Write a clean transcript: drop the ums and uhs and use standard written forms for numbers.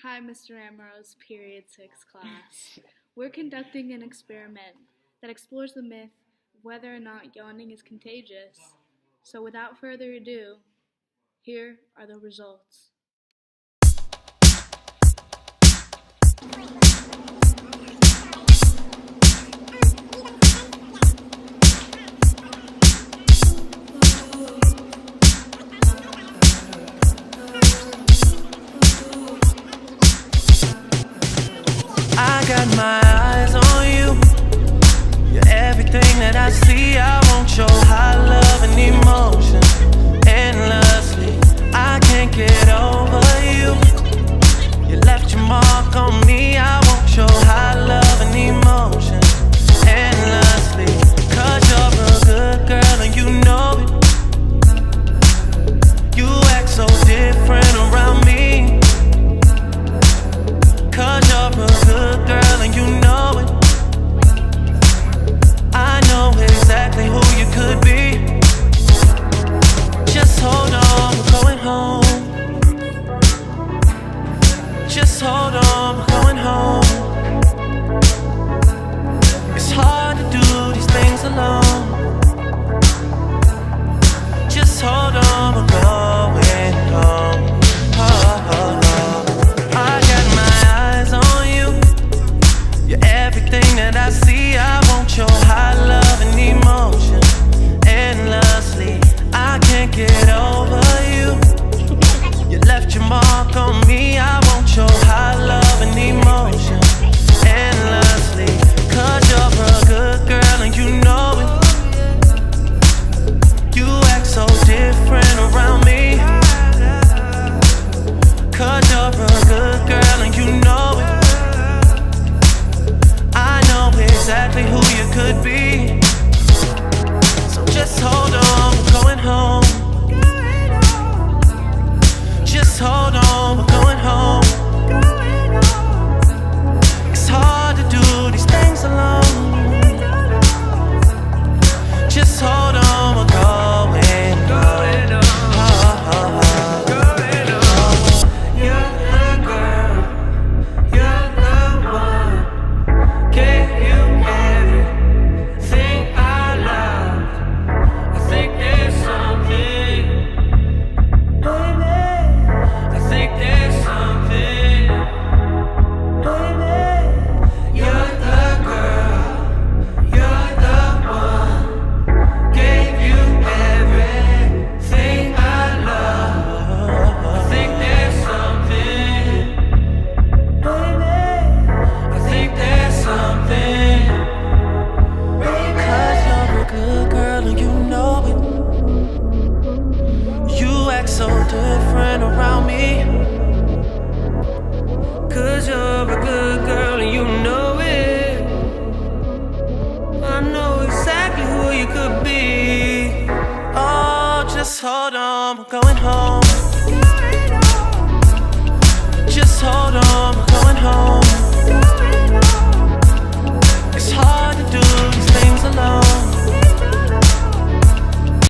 Hi, Mr. Amoro's Period 6 class. We're conducting an experiment that explores the myth of whether or not yawning is contagious. So without further ado, here are the results. I got my eyes on you. You're everything that I see. I want your high love and emotion endlessly. I can't get over you. You left your mark on me. I want your high love and emotion endlessly. 'Cause you're a good girl and you know it. You act so different around me. 'Cause you're a good girl and you know it. I know exactly who you could be. Just hold on, we're going home. Just hold on, we're going home. It's hard to do these things alone. Just hold on, we're going home. Oh, oh, oh. I got my eyes on you. You're everything that I see. I want your high love and emotion endlessly. I can't get over you. You left your mark on me. I want your high love and emotion endlessly. 'Cause you're a good girl and you know it. You act so different around me. 'Cause you're a good girl and you know it. I know exactly who you could be. So just hold on, we're going home. Just hold on, we're going home. It's hard to do these things alone. Just hold on, we're going home. Oh, oh, oh. You're the girl, you're the one. Gave you everything I love. I think there's something, baby. I think there's something, baby. You're the girl, you're the one. Gave you everything I love. I think there's something, baby. I think there's something, baby. 'Cause you're a good girl and you know it. You act so different around me. 'Cause you're a good girl and you know it. I know exactly who you could be. Oh, just hold on, we're going home.